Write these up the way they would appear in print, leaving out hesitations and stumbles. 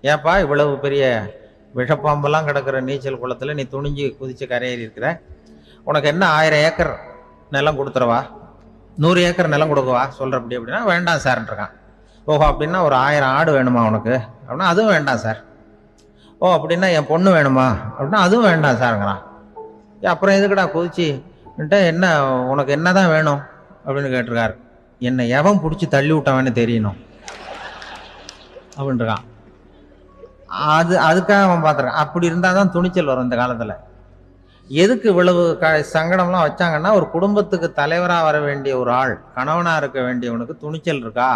ஏப்பா இவ்வளவு பெரிய விஷப்பாம்பெல்லாம் கிடக்கிற நீச்சல் குளத்தில் நீ துணிஞ்சு குதிச்சு கரையேறி இருக்கிற, உனக்கு என்ன 1000 ஏக்கர் நிலம் கொடுத்துறவா, 100 ஏக்கர் நிலம் கொடுக்கவா சொல்கிற அப்படின்னா வேண்டாம் சார்ன்றான். ஓஹோ அப்படின்னா ஒரு 1000 ஆடு வேணுமா உனக்கு அப்படின்னா அதுவும் வேண்டாம் சார். ஓ அப்படின்னா என் பொண்ணு வேணுமா அப்படின்னா அதுவும் வேண்டாம் சாருங்கிறான். அப்புறம் எதுக்குடா குதிச்சுன்ட்டு என்ன உனக்கு என்ன தான் வேணும் அப்படின்னு கேட்டிருக்காரு. என்னை எவன் பிடிச்சி தள்ளி விட்டவன்னு தெரியணும் அப்படின்றான். அதுக்காக அவன் பார்த்துருக்கான். அப்படி இருந்தால் தான் துணிச்சல் வரும் இந்த காலத்தில். எதுக்கு இவ்வளவு சங்கடம்லாம் வச்சாங்கன்னா, ஒரு குடும்பத்துக்கு தலைவராக வர வேண்டிய ஒரு ஆள், கணவனாக இருக்க வேண்டியவனுக்கு துணிச்சல் இருக்கா,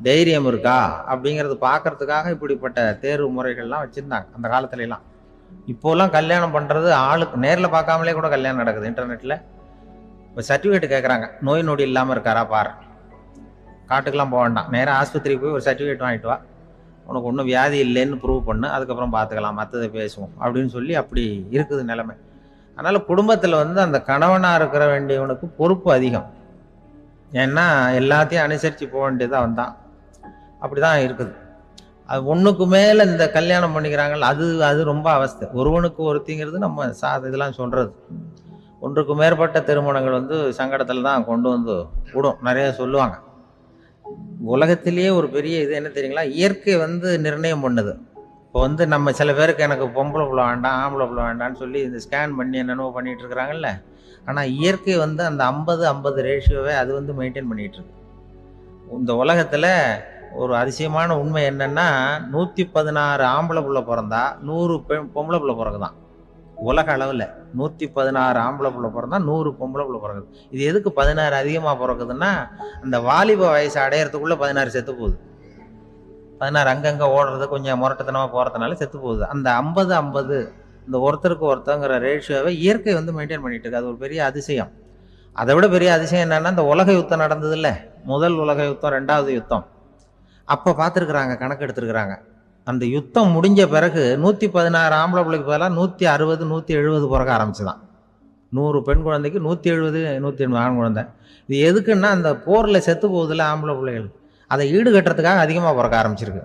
தைரியம் இருக்கா அப்படிங்கிறது பார்க்கறதுக்காக இப்படிப்பட்ட தேர்வு முறைகள்லாம் வச்சுருந்தாங்க அந்த காலத்துலலாம். இப்போலாம் கல்யாணம் பண்ணுறது ஆளுக்கு நேரில் பார்க்காமலே கூட கல்யாணம் நடக்குது இன்டர்நெட்டில். இப்போ சர்டிஃபிகேட் கேட்குறாங்க, நோய் நொடி இல்லாமல் இருக்காரா பாரு. காட்டுக்கெல்லாம் போக வேண்டாம், நேராக ஆஸ்பத்திரிக்கு போய் ஒரு சர்டிஃபிகேட் வாங்கிட்டு வா, உனக்கு ஒன்றும் வியாதி இல்லைன்னு ப்ரூவ் பண்ணு, அதுக்கப்புறம் பார்த்துக்கலாம், மற்றதை பேசுவோம் அப்படின்னு சொல்லி அப்படி இருக்குது நிலைமை. அதனால் குடும்பத்தில் வந்து அந்த கணவனாக இருக்கிற வேண்டியவனுக்கு பொறுப்பு அதிகம். ஏன்னா எல்லாத்தையும் அனுசரித்து போக வேண்டியதாக வந்தான். அப்படி தான் இருக்குது. அது ஒன்றுக்கு மேலே இந்த கல்யாணம் பண்ணிக்கிறாங்கல்ல, அது ரொம்ப அவஸ்தை. ஒருவனுக்கு ஒருத்திங்கிறது நம்ம இதெல்லாம் சொல்கிறது. ஒன்றுக்கு மேற்பட்ட திருமணங்கள் வந்து சங்கடத்தில் தான் கொண்டு வந்து விடும். நிறைய சொல்லுவாங்க. உலகத்திலேயே ஒரு பெரிய இது என்ன தெரியுங்களா, இயற்கை வந்து நிர்ணயம் பண்ணுது. இப்போ வந்து நம்ம சில பேருக்கு எனக்கு பொம்பளை பிள்ளை வேண்டாம், ஆம்பளை பிள்ளை வேண்டான்னு சொல்லி இந்த ஸ்கேன் பண்ணி என்னென்னவோ பண்ணிகிட்டு இருக்கிறாங்கல்ல. ஆனால் இயற்கை வந்து அந்த 50-50 ரேஷியோவை அது வந்து மெயின்டைன் பண்ணிகிட்டு இருக்கு. இந்த உலகத்தில் ஒரு அதிசயமான உண்மை என்னென்னா, 116 ஆம்பளை பிள்ளை பிறந்தா 100 பொம்பளை பிள்ளை பிறகுதான். உலக அளவில் 116 ஆம்பளை பிள்ளை பிறந்தா 100 பொம்பளை பிள்ளை பிறகுது. இது எதுக்கு 16 அதிகமாக பிறகுதுன்னா, அந்த வாலிப வயசு அடையிறதுக்குள்ளே 16 செத்து போகுது. 16 அங்கங்கே ஓடுறது, கொஞ்சம் முரட்டத்தனமாக போகிறதுனால செத்து போகுது. அந்த 50-50 இந்த ஒருத்தருக்கு ஒருத்தங்கிற ரேஷியோவை இயற்கை வந்து மெயின்டைன் பண்ணிட்டு இருக்கு. அது ஒரு பெரிய அதிசயம். அதை விட பெரிய அதிசயம் என்னன்னா, இந்த உலக யுத்தம் நடந்தது இல்லை, முதல் உலக யுத்தம், 2வது யுத்தம், அப்போ பார்த்துருக்குறாங்க, கணக்கு எடுத்துருக்குறாங்க. அந்த யுத்தம் முடிஞ்ச பிறகு 116 ஆம்பளை பிள்ளைக்கு பதிலாக 160 170 பிறக்க ஆரம்பிச்சுதான். 100 பெண் குழந்தைக்கு 170 180 ஆண் குழந்தை. இது எதுக்குன்னா, அந்த போரில் செத்து போகுதுல ஆம்பளை பிள்ளைகள், அதை ஈடுகட்டுறதுக்காக அதிகமாக பிறக்க ஆரம்பிச்சிருக்கு.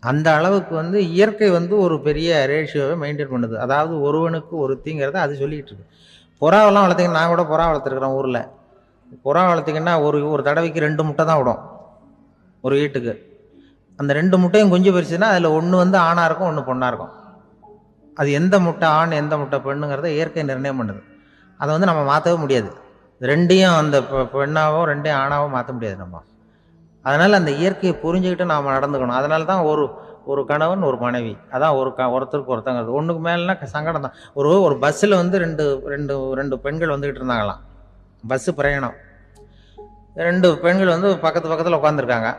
அந்த அளவுக்கு வந்து இயற்கை வந்து ஒரு பெரிய ரேஷியோவை மெயின்டைன் பண்ணுது. அதாவது ஒருவனுக்கு ஒருத்திங்கிறத அது சொல்லிக்கிட்டு இருக்கு. புறாவெல்லாம் வளர்த்திங்கன்னா, நான் கூட புறா வளர்த்துருக்குறேன் ஊரில். புறா வளர்த்திங்கன்னா ஒரு தடவைக்கு 2 முட்டை தான் விடும் ஒரு வீட்டுக்கு. அந்த 2 முட்டையும் குஞ்சு பறிச்சுன்னா அதில் ஒன்று வந்து ஆணாக இருக்கும், ஒன்று பொண்ணாக இருக்கும். அது எந்த முட்டை ஆண் எந்த முட்டை பெண்ணுங்கிறத இயற்கை நிர்ணயம் பண்ணுது. அதை வந்து நம்ம மாற்றவே முடியாது. ரெண்டையும் அந்த பெண்ணாவோ 2 ஆணாவோ மாற்ற முடியாது நம்ம. அதனால் அந்த இயற்கையை புரிஞ்சுக்கிட்டு நாம் நடந்துக்கணும். அதனால தான் ஒரு கணவன் ஒரு மனைவி, அதான் ஒருத்தருக்கு ஒருத்தங்கிறது. ஒன்றுக்கு மேலேனா சங்கடம் தான். ஒரு பஸ்ஸில் வந்து ரெண்டு பெண்கள் வந்துக்கிட்டு இருந்தாங்களாம். பஸ்ஸு பிரயாணம். 2 பெண்கள் வந்து பக்கத்தில் உட்காந்துருக்காங்க.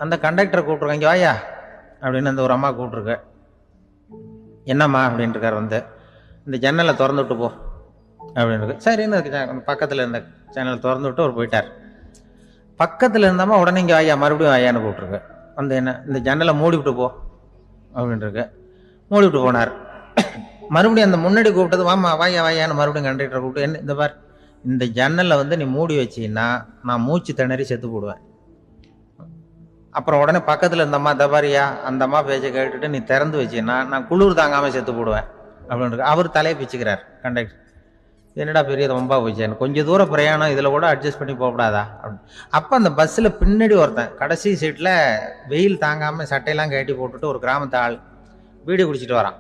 அந்த கண்டக்டரை கூப்பிட்ருக்காங்க, இங்கே வாயா அப்படின்னு அந்த ஒரு அம்மா கூப்பிட்ருக்கு. என்னம்மா அப்படின்ட்டுருக்கார். வந்து இந்த ஜன்னலை திறந்து விட்டு போ அப்படின்னு. சரின்னு பக்கத்தில் இருந்த ஜன்னலை திறந்து விட்டு அவர் போயிட்டார். பக்கத்தில் இருந்தாமல் உடனே இங்கே வாயா, மறுபடியும் வாயான்னு கூப்பிட்ருக்கு. வந்து என்ன, இந்த ஜன்னலை மூடி விட்டு போ அப்படின்ட்டுருக்கு. மூடி விட்டு போனார். மறுபடியும் அந்த முன்னாடி கூப்பிட்டது, வாமா வாயான்னு மறுபடியும் கண்டக்டரை கூப்பிட்டு, என்ன இந்த பார், இந்த ஜன்னலை வந்து நீ மூடி வச்சின்னா நான் மூச்சு திணறி செத்து போடுவேன். அப்புறம் உடனே பக்கத்தில் இருந்த அம்மா, தபாரியா அந்த அம்மா பேச்சை கேட்டுட்டு நீ திறந்து வச்சின்னா நான் குளிர் தாங்காமல் செத்து போடுவேன் அப்படின்ட்டு. அவர் தலையை பிச்சுக்கிறார் கண்டக்டர். என்னடா பெரிய ரொம்ப போச்சேன்னு, கொஞ்சம் தூரம் பிரயாணம், இதில் கூட அட்ஜஸ்ட் பண்ணி போகக்கூடாதா அப்படின்னு. அப்போ அந்த பஸ்ஸில் பின்னாடி ஒருத்தன் கடைசி சீட்டில் வெயில் தாங்காமல் சட்டையெல்லாம் கட்டி போட்டுட்டு ஒரு கிராமத்து ஆள் பீடி குடிச்சிட்டு வரான்.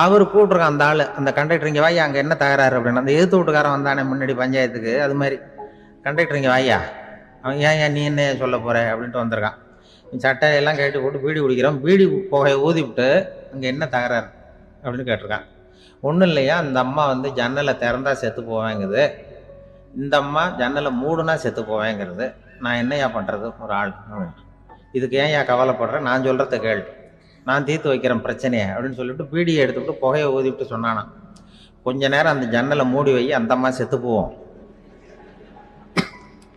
அவர் கூப்பிட்ருக்கான் அந்த ஆள், அந்த கண்டக்டர், இங்கே வாயா, அங்கே என்ன தகராறு அப்படின்னு. அந்த எதிர்த்து வீட்டுக்காரன் வந்தானே முன்னாடி பஞ்சாயத்துக்கு, அது மாதிரி கண்டக்டர், இங்கே வாயா, அவன் ஏன் நீ என்ன சொல்ல போகிற அப்படின்ட்டு வந்திருக்கான். சட்டையெல்லாம் கட்டி போட்டு பீடி குடிக்கிறான். பீடி புகையை ஊதி விட்டு அங்கே என்ன தகராறு அப்படின்னு கேட்டிருக்கான். ஒன்றும் இல்லையா, அந்த அம்மா வந்து ஜன்னலை திறந்தா செத்து போவேங்குது, இந்த அம்மா ஜன்னலை மூடுனா செத்து போவேங்கிறது, நான் என்னையா பண்ணுறது ஒரு ஆள், இதுக்கு ஏன் கவலைப்படுறேன், நான் சொல்கிறத கேள், நான் தீர்த்து வைக்கிறேன் பிரச்சனையை அப்படின்னு சொல்லிவிட்டு பீடியை எடுத்துக்கிட்டு புகையை ஊதிவிட்டு சொன்னானா, கொஞ்ச நேரம் அந்த ஜன்னலை மூடி வை, அந்த அம்மா செத்து போவோம்,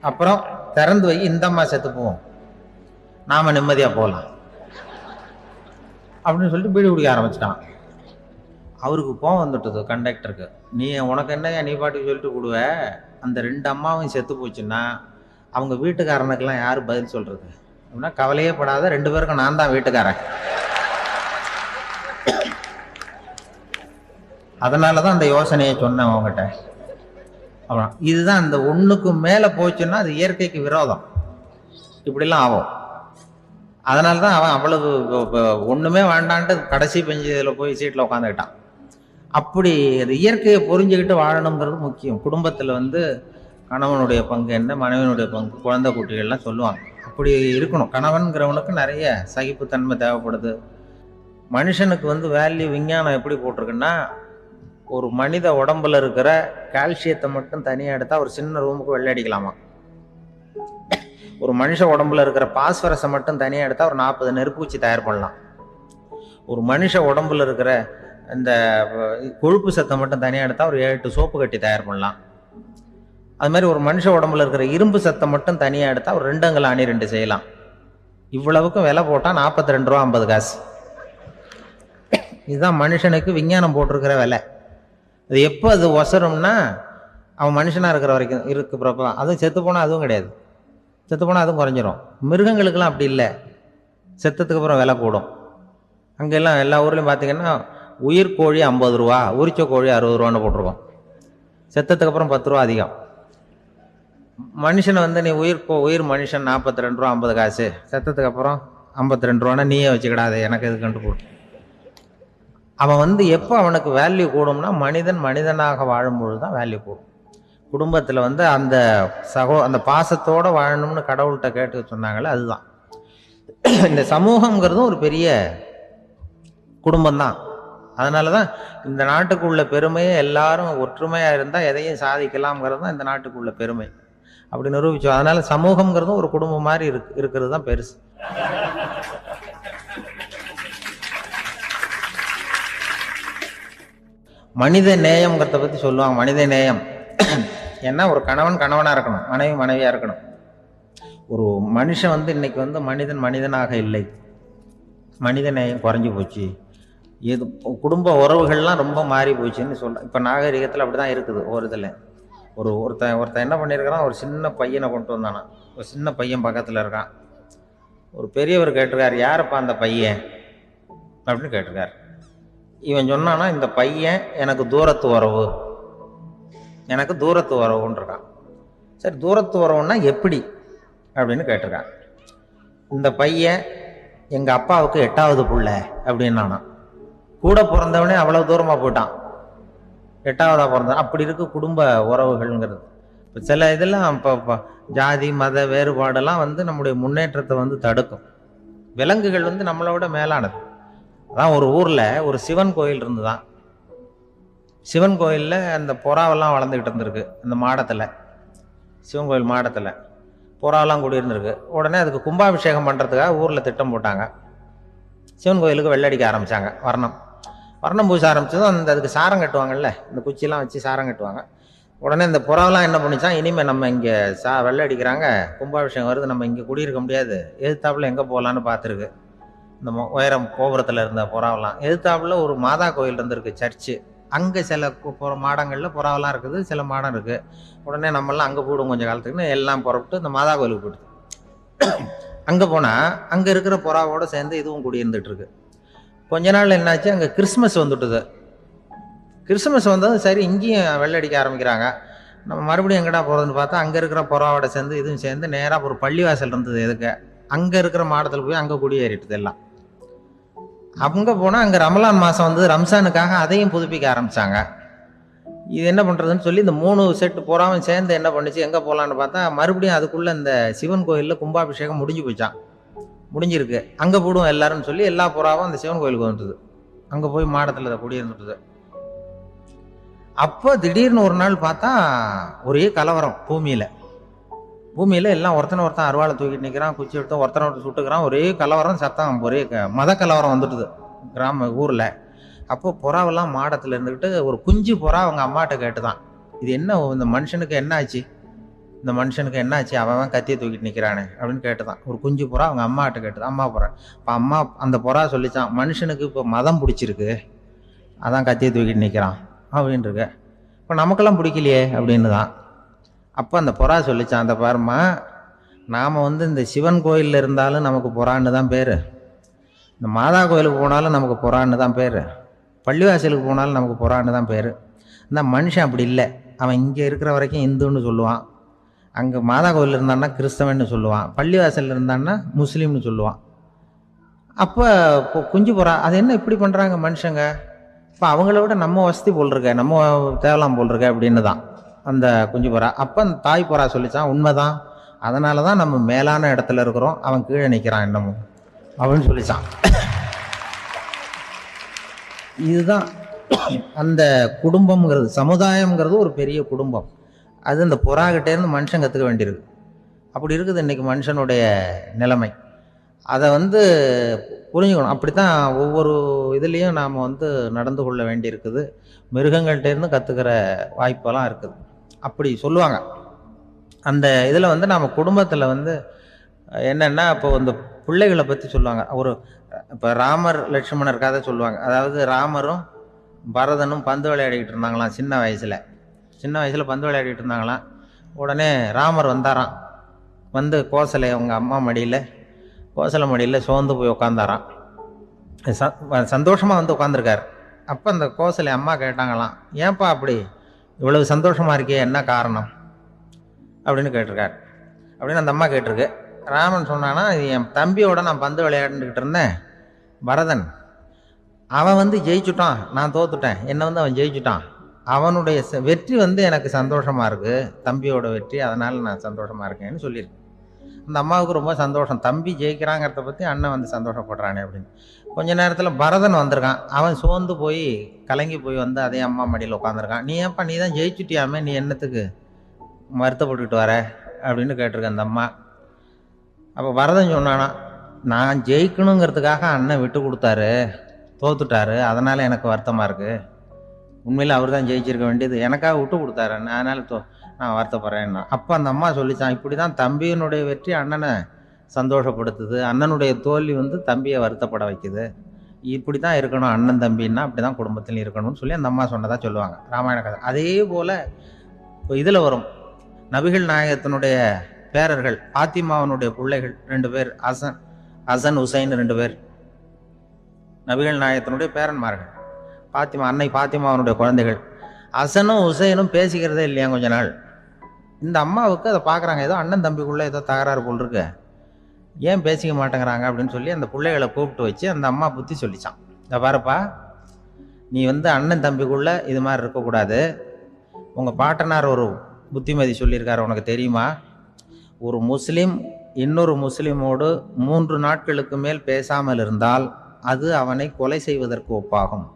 அப்புறம் திறந்து வை, இந்த அம்மா செத்து போவோம், நாம நிம்மதியாக போகலாம் அப்படின்னு சொல்லிட்டு பீடி குடிக்க ஆரம்பிச்சிட்டான். அவருக்கு கோவம் வந்துட்டுது கண்டக்டருக்கு. உனக்கு என்னையா நீ பாட்டுக்கு சொல்லிட்டு கொடுவ, அந்த 2 அம்மாவும் செத்து போச்சுன்னா அவங்க வீட்டுக்காரனுக்கெல்லாம் யார் பதில் சொல்கிறது அப்படின்னா கவலையே படாத, 2 பேருக்கும் நான் தான் வீட்டுக்காரன். அதனாலதான் அந்த யோசனையை சொன்னேன் அவங்ககிட்ட. அப்புறம் இதுதான் அந்த ஒண்ணுக்கு மேல போச்சுன்னா அது இயற்கைக்கு விரோதம், இப்படிலாம் ஆகும். அதனாலதான் அவன் அவ்வளவு ஒண்ணுமே வேண்டான்ட்டு கடைசி பெஞ்சதுல போய் சீட்ல உட்காந்துக்கிட்டான். அப்படி அது இயற்கையை புரிஞ்சுக்கிட்டு வாழணுங்கிறது முக்கியம். குடும்பத்துல கணவனுடைய பங்கு என்ன, மனைவியினுடைய பங்கு, குழந்தை குட்டிகள்லாம் சொல்லுவாங்க. அப்படி இருக்கணும். கணவன்கிறவனுக்கு நிறைய சகிப்புத்தன்மை தேவைப்படுது. மனுஷனுக்கு வேல்யூ விஞ்ஞானம் எப்படி போட்டிருக்குன்னா, ஒரு மனித உடம்புல இருக்கிற கால்சியத்தை மட்டும் தனியாக எடுத்தா ஒரு சின்ன ரூமுக்கு வெள்ளை அடிக்கலாமா. ஒரு மனுஷ உடம்புல இருக்கிற பாஸ்பரஸை மட்டும் தனியாக எடுத்தா ஒரு 40 நெருப்பூச்சி தயார் பண்ணலாம். ஒரு மனுஷ உடம்புல இருக்கிற இந்த கொழுப்பு சத்தை மட்டும் தனியாக எடுத்தா ஒரு 7 சோப்பு கட்டி தயார் பண்ணலாம். அது மாதிரி ஒரு மனுஷ உடம்புல இருக்கிற இரும்பு சத்தை மட்டும் தனியாக எடுத்தா ஒரு 2 அங்குல அணி 2 செய்யலாம். இவ்வளவுக்கும் விலை போட்டால் 42 ரூபா 50 காசு. இதுதான் மனுஷனுக்கு விஞ்ஞானம் போட்டிருக்கிற விலை. அது எப்போ அது ஒசரும்னா, அவன் மனுஷனாக இருக்கிற வரைக்கும் இருக்கிறப்ப. அதுவும் செத்து போனால் அதுவும் கிடையாது, செத்து போனால் அதுவும் குறைஞ்சிரும். மிருகங்களுக்கெல்லாம் அப்படி இல்லை, செத்ததுக்கு அப்புறம் விலை கூடும். அங்கெல்லாம் எல்லா ஊர்லேயும் பார்த்தீங்கன்னா உயிர் கோழி 50 ரூபா, உரிச்ச கோழி 60 ரூபான்னு போட்டிருக்கோம். செத்ததுக்கு அப்புறம் 10 ரூபா அதிகம். மனுஷனை நீ உயிர் மனுஷன் 42 ரூபா 50 காசு, செத்ததுக்கு அப்புறம் 52 ரூபான்னா நீயே வச்சுக்கிடாது, எனக்கு இது கண்டு போட்டு. அவன் எப்போ அவனுக்கு வேல்யூ கூடும்னா, மனிதனாக வாழும்பொழுது தான் வேல்யூ கூடும். குடும்பத்தில் அந்த அந்த பாசத்தோடு வாழணும்னு கடவுள்கிட்ட கேட்டு சொன்னாங்களே, அதுதான். இந்த சமூகங்கிறதும் ஒரு பெரிய குடும்பம்தான். அதனால தான் இந்த நாட்டுக்குள்ள பெருமையை எல்லாரும் ஒற்றுமையாக இருந்தால் எதையும் சாதிக்கலாம்ங்கிறது தான் இந்த நாட்டுக்குள்ள பெருமை. அப்படி நிரூபிச்சோம். அதனால சமூகம்ங்கிறதும் ஒரு குடும்பம் மாதிரி இருக்கிறது தான் பெருசு. மனித நேயம்ங்கிறத பற்றி சொல்லுவாங்க. மனித நேயம் ஏன்னா, ஒரு கணவன் கணவனாக இருக்கணும், மனைவி மனைவியாக இருக்கணும். ஒரு மனுஷன் இன்னைக்கு மனிதனாக இல்லை, மனித நேயம் குறைஞ்சி போச்சு. இது குடும்ப உறவுகள்லாம் ரொம்ப மாறி போச்சுன்னு சொல்கிறேன். இப்போ நாகரிகத்தில் அப்படி தான் இருக்குது. ஒரு இதில் ஒருத்தன் என்ன பண்ணியிருக்கிறான், ஒரு சின்ன பையனை கொண்டு வந்தானா. ஒரு சின்ன பையன் பக்கத்தில் இருக்கான். ஒரு பெரியவர் கேட்டிருக்காரு, யாரப்பா அந்த பையன் அப்படின்னு கேட்டிருக்காரு. இவன் சொன்னானா, இந்த பையன் எனக்கு தூரத்து உறவு, எனக்கு தூரத்து உறவுன்னு இருக்கான். சரி, தூரத்து உறவுன்னா எப்படி அப்படின்னு கேட்டிருக்கான். இந்த பையன் எங்கள் அப்பாவுக்கு 8வது புள்ள அப்படின்னானா. கூட பிறந்தவனே அவ்வளவு தூரமாக போயிட்டான், 8வதா பிறந்தான். அப்படி இருக்கு குடும்ப உறவுகள்ங்கிறது. இப்போ சில இதெல்லாம் இப்போ ஜாதி மத வேறுபாடெல்லாம் நம்முடைய முன்னேற்றத்தை தடுக்கும். விலங்குகள் நம்மளோட மேலானது. அதான் ஒரு ஊரில் ஒரு சிவன் கோயில் இருந்துதான். சிவன் கோயிலில் அந்த புறாவெல்லாம் வளர்ந்துக்கிட்டு இருந்திருக்கு. அந்த மாடத்தில், சிவன் கோயில் மாடத்தில் புறாவெல்லாம் கூடியிருந்திருக்கு. உடனே அதுக்கு கும்பாபிஷேகம் பண்ணுறதுக்காக ஊரில் திட்டம் போட்டாங்க. சிவன் கோயிலுக்கு வெள்ளடிக்க ஆரம்பித்தாங்க. வர்ணம் பூச ஆரம்பிச்சதும் அதுக்கு சாரம் கட்டுவாங்கல்ல, இந்த குச்சியெல்லாம் வச்சு சாரம் கட்டுவாங்க. உடனே இந்த புறாவெல்லாம் என்ன பண்ணிச்சான், இனிமேல் நம்ம இங்கே வெள்ளை அடிக்கிறாங்க, கும்பாபிஷேகம் வருது, நம்ம இங்கே குடியிருக்க முடியாது, எதிர்த்தாப்புல எங்கே போகலான்னு பார்த்துருக்கு. இந்த உயரம் கோபுரத்தில் இருந்த புறாவெல்லாம் எதிர்த்தாப்புல ஒரு மாதா கோயில் இருந்திருக்கு, சர்ச்சு. அங்கே சில மாடங்களில் புறாவெல்லாம் இருக்குது, சில மாடம் இருக்குது. உடனே நம்மளாம் அங்கே போடுவோம் கொஞ்சம் காலத்துக்குன்னு எல்லாம் புறப்பட்டு இந்த மாதா கோயிலுக்கு போயிடுது. அங்கே போனால் அங்கே இருக்கிற புறாவோடு சேர்ந்து இதுவும் குடியிருந்துட்டு இருக்கு. கொஞ்ச நாள் என்னாச்சு, அங்கே கிறிஸ்மஸ் வந்துட்டுது. கிறிஸ்மஸ் வந்ததும் சரி, இங்கேயும் வெள்ளடிக்க ஆரம்பிக்கிறாங்க. நம்ம மறுபடியும் எங்கடா போகிறதுன்னு பார்த்தா, அங்கே இருக்கிற புறாவோட சேர்ந்து இதுவும் சேர்ந்து நேராக ஒரு பள்ளிவாசல் இருந்தது. எதுக்கு அங்கே இருக்கிற மாடத்தில் போய் அங்கே குடியேறிட்டுது எல்லாம். அங்கே போனால் அங்கே ரமலான் மாதம் ரம்சானுக்காக அதையும் புதுப்பிக்க ஆரம்பித்தாங்க. இது என்ன பண்ணுறதுன்னு சொல்லி இந்த 3 செட்டு புறாவும் சேர்ந்து என்ன பண்ணிச்சு, எங்கே போகலான்னு பார்த்தா மறுபடியும் அதுக்குள்ளே இந்த சிவன் கோயிலில் கும்பாபிஷேகம் முடிஞ்சு போச்சான். முடிஞ்சிருக்கு, அங்கே போடுவோம் எல்லாருன்னு சொல்லி எல்லா புறாவும் அந்த சிவன் கோயிலுக்கு வந்துட்டுது. அங்கே போய் மாடத்தில் குடியிருந்துட்டுது. அப்போ திடீர்னு ஒரு நாள் பார்த்தா ஒரே கலவரம் பூமியில் எல்லாம் ஒருத்தன் அருவாளை தூக்கிட்டு நிற்கிறான், குச்சி எடுத்து ஒருத்தனை சுட்டுக்கிறான். ஒரே கலவரம், சத்தம், ஒரே மத கலவரம் வந்துட்டுது ஊரில். அப்போ புறாவெல்லாம் மாடத்தில் இருந்துக்கிட்டு ஒரு குஞ்சு புறா அவங்க அம்மாட்ட கேட்டுதான், இது என்ன, இந்த மனுஷனுக்கு என்ன ஆச்சு, இந்த மனுஷனுக்கு என்ன ஆச்சு, அவன் கத்தியை தூக்கிட்டு நிற்கிறானே அப்படின்னு கேட்டுதான். ஒரு குஞ்சு புறா அவங்க அம்மாட்ட கேட்டுதான். அம்மா புறா. இப்போ அம்மா அந்த புறா சொல்லிச்சான், மனுஷனுக்கு இப்போ மதம் பிடிச்சிருக்கு, அதான் கத்தியை தூக்கிட்டு நிற்கிறான் அப்படின்ருக்கு. இப்போ நமக்கெல்லாம் பிடிக்கலையே அப்படின்னு தான். அப்போ அந்த புறா சொல்லிச்சான், அந்த பாருமா, நாம் வந்து இந்த சிவன் கோயிலில் இருந்தாலும் நமக்கு புறான்னு தான் பேர், இந்த மாதா கோயிலுக்கு போனாலும் நமக்கு புறான்னு தான் பேர், பள்ளிவாசலுக்கு போனாலும் நமக்கு புறான்னு தான் பேர். இந்த மனுஷன் அப்படி இல்லை. அவன் இங்கே இருக்கிற வரைக்கும் இந்துன்னு சொல்லுவான், அங்கே மாதா கோயில் இருந்தான்னா கிறிஸ்தவன்னு சொல்லுவான், பள்ளிவாசலில் இருந்தான்னா முஸ்லீம்னு சொல்லுவான். அப்போ குஞ்சு புறா அது என்ன இப்படி பண்ணுறாங்க மனுஷங்க, இப்போ அவங்கள விட நம்ம வசதி போல் இருக்க, நம்ம தேவலாம் போல் இருக்க அப்படின்னு தான் அந்த குஞ்சு புறா. அப்போ அந்த தாய் புறா சொல்லிச்சான், உண்மைதான், அதனால தான் நம்ம மேலான இடத்துல இருக்கிறோம், அவன் கீழே நிற்கிறான் இன்னமும் அப்படின்னு சொல்லிச்சான். இதுதான் அந்த குடும்பம்ங்கிறது, சமுதாயம்ங்கிறது ஒரு பெரிய குடும்பம். அது இந்த புறாகிட்டேருந்து மனுஷன் கற்றுக்க வேண்டியிருக்கு. அப்படி இருக்குது இன்றைக்கி மனுஷனுடைய நிலைமை. அதை வந்து புரிஞ்சுக்கணும். அப்படி தான் ஒவ்வொரு இதுலேயும் நாம் வந்து நடந்து கொள்ள வேண்டியிருக்குது. மிருகங்கள்கிட்டேருந்து கற்றுக்கிற வாய்ப்பெல்லாம் இருக்குது. அப்படி சொல்லுவாங்க. அந்த இதில் வந்து நம்ம குடும்பத்தில் வந்து என்னென்னா, இப்போ இந்த பிள்ளைகளை பற்றி சொல்லுவாங்க. இப்போ ராமர் லட்சுமணர் கதை சொல்லுவாங்க. அதாவது ராமரும் பரதனும் பந்து விளையாடிக்கிட்டு இருந்தாங்களாம் சின்ன வயசில் பந்து விளையாடிக்கிட்டு இருந்தாங்களாம். உடனே ராமர் வந்தாராம். வந்து கோசலை அவங்க அம்மா கோசலை மடியில் சோர்ந்து போய் உட்காந்தாராம். சந்தோஷமாக வந்து உட்காந்துருக்கார். அப்போ அந்த கோசலை அம்மா கேட்டாங்களாம், ஏன்பா அப்படி இவ்வளவு சந்தோஷமாக இருக்கே, என்ன காரணம் அப்படின்னு கேட்டிருக்கார். அப்படின்னு அந்த அம்மா கேட்டிருக்கு. ராமன் சொன்னான்னா, என் தம்பியோட நான் பந்து விளையாண்டுக்கிட்டு இருந்தேன், பரதன் அவன் வந்து ஜெயிச்சுட்டான், நான் தோத்துட்டேன், என்னை வந்து அவன் ஜெயிச்சுட்டான், அவனுடைய வெற்றி வந்து எனக்கு சந்தோஷமாக இருக்குது, தம்பியோட வெற்றி, அதனால் நான் சந்தோஷமாக இருக்கேன்னு சொல்லியிருக்கேன். அந்த அம்மாவுக்கு ரொம்ப சந்தோஷம், தம்பி ஜெயிக்கிறாங்கிறத பற்றி அண்ணன் வந்து சந்தோஷப்படுறானே அப்படின்னு. கொஞ்ச நேரத்தில் பரதன் வந்திருக்கான். அவன் சோர்ந்து போய் கலங்கி போய் வந்து அதே அம்மா மடியில் உட்காந்துருக்கான். நீ ஏன்ப்பா, நீ தான் ஜெயிச்சுட்டியாமே, நீ என்னத்துக்கு வருத்தப்பட்டுக்கிட்டு வர அப்படின்னு கேட்டிருக்கேன் அந்த அம்மா. அப்போ பரதன் சொன்னானா, நான் ஜெயிக்கணுங்கிறதுக்காக அண்ணன் விட்டு கொடுத்தாரு, தோத்துட்டாரு, அதனால் எனக்கு வருத்தமாக இருக்குது, உண்மையில் அவர் தான் ஜெயிச்சிருக்க வேண்டியது, எனக்காக விட்டு கொடுத்தாரு, அதனால் நான் வருத்தப்படுறேன்னா. அப்போ அந்த அம்மா சொல்லிச்சான், இப்படி தான் தம்பியினுடைய வெற்றி அண்ணனை சந்தோஷப்படுத்துது, அண்ணனுடைய தோல்வி வந்து தம்பியை வருத்தப்பட வைக்குது, இப்படி தான் இருக்கணும் அண்ணன் தம்பின்னா, அப்படி தான் குடும்பத்திலையும் இருக்கணும்னு சொல்லி அந்த அம்மா சொன்னதாக சொல்லுவாங்க ராமாயண கதை. அதே போல் இப்போ இதில் வரும், நபிகள் நாயகத்தினுடைய பேரர்கள் பாத்திமாவனுடைய பிள்ளைகள் 2 பேர், ஹசன் ஹுசைன் 2 பேர் நபிகள் நாயகத்தினுடைய பேரன்மார்கள். அன்னை பாத்திமாவனுடைய குழந்தைகள். ஹசனும் ஹுசைனும் பேசிக்கிறதே இல்லையா கொஞ்ச நாள். இந்த அம்மாவுக்கு அதை பார்க்குறாங்க, ஏதோ அண்ணன் தம்பிக்குள்ளே ஏதோ தகராறு போல் இருக்கு, ஏன் பேசிக்க மாட்டேங்கிறாங்க அப்படின்னு சொல்லி அந்த பிள்ளைகளை கூப்பிட்டு வச்சு அந்த அம்மா புத்தி சொல்லிச்சான். இதை பாருப்பா, நீ வந்து அண்ணன் தம்பிக்குள்ளே இது மாதிரி இருக்கக்கூடாது, உங்கள் பாட்டனார் ஒரு புத்திமதி சொல்லியிருக்காரு, உனக்கு தெரியுமா, ஒரு முஸ்லீம் இன்னொரு முஸ்லீமோடு 3 நாட்களுக்கு மேல் பேசாமல் இருந்தால் அது அவனை கொலை செய்வதற்கு ஒப்பாகும்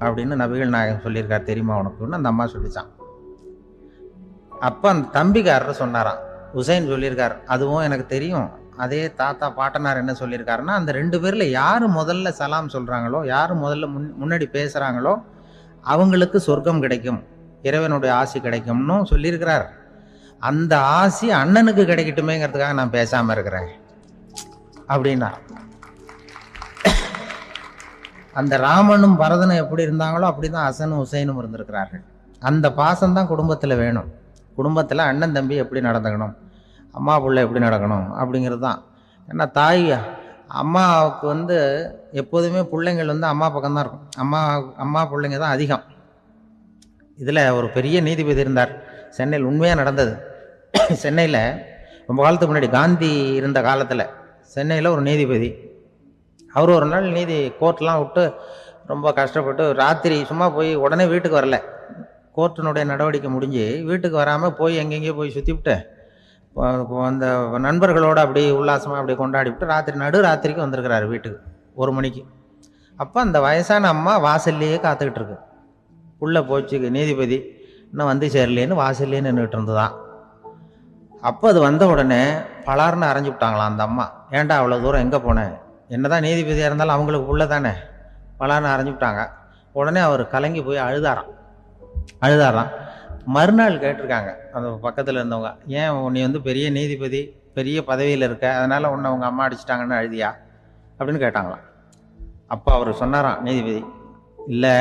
அப்படின்னு நபிகள் நாயகம் சொல்லியிருக்கார், தெரியுமா உனக்குன்னு அந்த அம்மா சொல்லிச்சான். அப்போ அந்த தம்பிக்காரர் சொன்னாராம், ஹுசைன் சொல்லியிருக்கார், அதுவும் எனக்கு தெரியும், அதே தாத்தா பாட்டனார் என்ன சொல்லியிருக்காருன்னா, அந்த 2 பேரில் யார் முதல்ல சலாம் சொல்கிறாங்களோ, யார் முதல்ல முன்னாடி பேசுகிறாங்களோ அவங்களுக்கு சொர்க்கம் கிடைக்கும், இறைவனுடைய ஆசி கிடைக்கும்னு சொல்லியிருக்கிறார். அந்த ஆசி அண்ணனுக்கு கிடைக்கட்டுமேங்கிறதுக்காக நான் பேசாமல் இருக்கிறேன் அப்படின்னா. அந்த ராமனும் பரதனும் எப்படி இருந்தாங்களோ அப்படி தான் ஹசனும் ஹுசைனும் இருந்திருக்கிறார்கள். அந்த பாசம்தான் குடும்பத்தில் வேணும். குடும்பத்தில் அண்ணன் தம்பி எப்படி நடந்துக்கணும், அம்மா பிள்ளை எப்படி நடக்கணும் அப்படிங்கிறது தான். ஏன்னா அம்மாவுக்கு வந்து எப்போதுமே பிள்ளைங்கள் வந்து அம்மா பக்கம்தான் இருக்கும், அம்மா பிள்ளைங்க தான் அதிகம். இதில் ஒரு பெரிய நீதிபதி இருந்தார் சென்னையில், உண்மையாக நடந்தது. சென்னையில் ரொம்ப காலத்துக்கு முன்னாடி காந்தி இருந்த காலத்தில் சென்னையில் ஒரு நீதிபதி, அவர் ஒரு நாள் கோர்ட்லாம் விட்டு ரொம்ப கஷ்டப்பட்டு ராத்திரி சும்மா போய் உடனே வீட்டுக்கு வரல, கோர்ட்டினுடைய நடவடிக்கை முடிஞ்சு வீட்டுக்கு வராமல் போய் எங்கெங்கேயோ போய் சுற்றிவிட்டு அந்த நண்பர்களோடு அப்படி உல்லாசமாக அப்படி கொண்டாடிவிட்டு நடுராத்திரிக்கு வந்திருக்கிறாரு வீட்டுக்கு 1 மணிக்கு. அப்போ அந்த வயசான அம்மா வாசல்லையே காத்துக்கிட்டு இருக்கு. உள்ளே போச்சு நீதிபதி, இன்னும் வந்து சேரலேன்னு வாசல்லே நின்றுட்டு இருந்துதான். அப்போ அது வந்த உடனே பலார்னு அரைஞ்சி விட்டாங்களாம் அந்த அம்மா. ஏன்டா அவ்வளோ தூரம் எங்கே போனேன், என்னதான் நீதிபதியாக இருந்தாலும் அவங்களுக்கு உள்ள தானே, பலார்னு அரைஞ்சி விட்டாங்க. உடனே அவர் கலங்கி போய் அழுதாராம். மறுநாள் கேட்டிருக்காங்க அந்த பக்கத்தில் இருந்தவங்க, ஏன் நீ வந்து பெரிய நீதிபதி, பெரிய பதவியில் இருக்க, அதனால் உன்னை உங்கள் அம்மா அடிச்சிட்டாங்கன்னு அழுதியா அப்படின்னு கேட்டாங்களாம். அப்போ அவர் சொன்னாராம் நீதிபதி, இல்லை,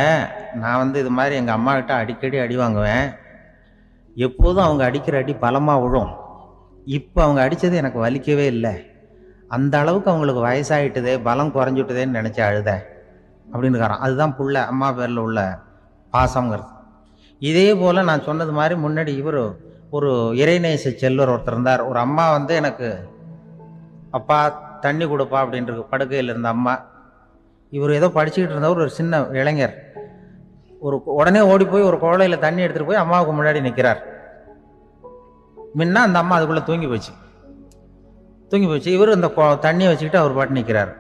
நான் வந்து இது மாதிரி எங்கள் அம்மா கிட்ட அடிக்கடி அடி வாங்குவேன், எப்போதும் அவங்க அடிக்கிற அடி பலமாக விழும், இப்போ அவங்க அடித்தது எனக்கு வலிக்கவே இல்லை, அந்த அளவுக்கு அவங்களுக்கு வயசாகிட்டுதே, பலம் குறைஞ்சுட்டுதேன்னு நினச்சி அழுத அப்படின்னுக்காரான். அதுதான் புள்ள அம்மா பேரில் உள்ள பாசங்கிறது. இதே போல் நான் சொன்னது மாதிரி முன்னாடி இவர் ஒரு இறைநேச செல்வர் ஒருத்தர் இருந்தார். ஒரு அம்மா வந்து எனக்கு அப்பா தண்ணி கொடுப்பா அப்படின்ட்டு படுக்கையில் இருந்த அம்மா, இவர் ஏதோ படிச்சுக்கிட்டு இருந்தவர், ஒரு சின்ன இளைஞர், உடனே ஓடி போய் ஒரு குவளையில் தண்ணி எடுத்துகிட்டு போய் அம்மாவுக்கு முன்னாடி நிற்கிறார். முன்ன அந்த அம்மா அதுக்குள்ளே தூங்கி போச்சு. இவர் அந்த தண்ணியை வச்சுக்கிட்டு அவர் பாட்டு நிற்கிறார்.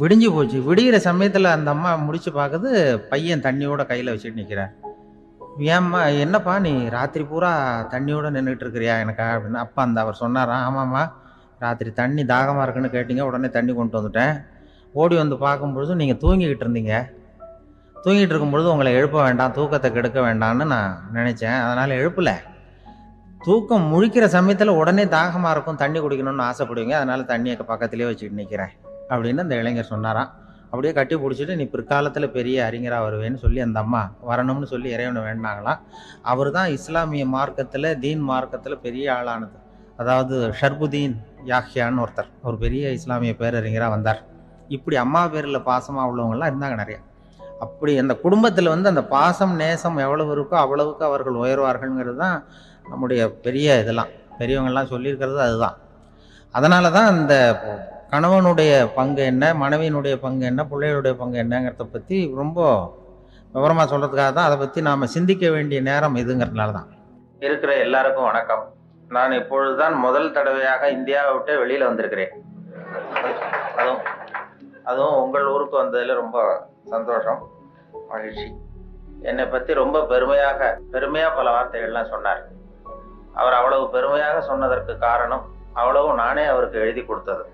விடிஞ்சு போச்சு. விடிகிற சமயத்தில் அந்த அம்மா முடிச்சு பார்க்குது, பையன் தண்ணியோட கையில் வச்சுட்டு நிற்கிறார். ஏம்மா என்னப்பா நீ ராத்திரி பூரா தண்ணியோட நின்றுட்டு இருக்கிறியா எனக்கா அப்படின்னு. அப்பா அந்த அவர் சொன்னாராம், ஆமாம்மா ராத்திரி தண்ணி தாகமாக இருக்குன்னு கேட்டீங்க, உடனே தண்ணி கொண்டு வந்துட்டேன். ஓடி வந்து பார்க்கும்பொழுது நீங்கள் தூங்கிக்கிட்டு இருந்தீங்க. தூங்கிட்டு இருக்கும்பொழுது உங்களை எழுப்ப வேண்டாம், தூக்கத்தை கெடுக்க வேண்டாம்னு நான் நினச்சேன், அதனால் எழுப்பலை. தூக்கம் முழிக்கிற சமயத்தில் உடனே தாகமாக இருக்கும், தண்ணி குடிக்கணும்னு ஆசைப்படுவீங்க, அதனால் தண்ணியை பக்கத்துலேயே வச்சுக்கிட்டு நிற்கிறேன் அப்படின்னு அந்த இளைஞர் சொன்னாராம். அப்படியே கட்டி பிடிச்சிட்டு நீ பிற்காலத்தில் பெரிய அறிஞராக வருவேன்னு சொல்லி அந்த அம்மா வரணும்னு சொல்லி இறைவனை வேண்டாங்களாம். அவர் தான் இஸ்லாமிய மார்க்கத்தில், தீன் மார்க்கத்தில் பெரிய ஆளானது. அதாவது ஷர்புதீன் யாஹ்யான்னு ஒருத்தர், ஒரு பெரிய இஸ்லாமிய பேரறிஞராக வந்தார். இப்படி அம்மா பேரில் பாசமாக உள்ளவங்கலாம் இருந்தாங்க நிறைய. அப்படி அந்த குடும்பத்தில் வந்து அந்த பாசம் நேசம் எவ்வளவு இருக்கோ அவ்வளவுக்கு அவர்கள் உயர்வார்கள்ங்கிறது தான் நம்முடைய பெரிய இதெல்லாம் பெரியவங்கள்லாம் சொல்லியிருக்கிறது அதுதான். அதனால தான் அந்த கணவனுடைய பங்கு என்ன, மனைவியினுடைய பங்கு என்ன, பிள்ளைகளுடைய பங்கு என்னங்கிறத பற்றி ரொம்ப விவரமாக சொல்கிறதுக்காக தான் அதை பற்றி நாம் சிந்திக்க வேண்டிய நேரம் இதுங்கிறதுனால தான். இருக்கிற எல்லாருக்கும் வணக்கம். நான் இப்பொழுது தான் முதல் தடவையாக இந்தியாவை விட்டு வெளியில் வந்திருக்கிறேன். அதுவும் உங்கள் ஊருக்கு வந்ததில் ரொம்ப சந்தோஷம், மகிழ்ச்சி. என்னை பற்றி ரொம்ப பெருமையாக பல வார்த்தைகள்லாம் சொன்னார். அவர் அவ்வளவு பெருமையாக சொன்னதற்கு காரணம் அவ்வளவு நானே அவருக்கு எழுதி கொடுத்தது.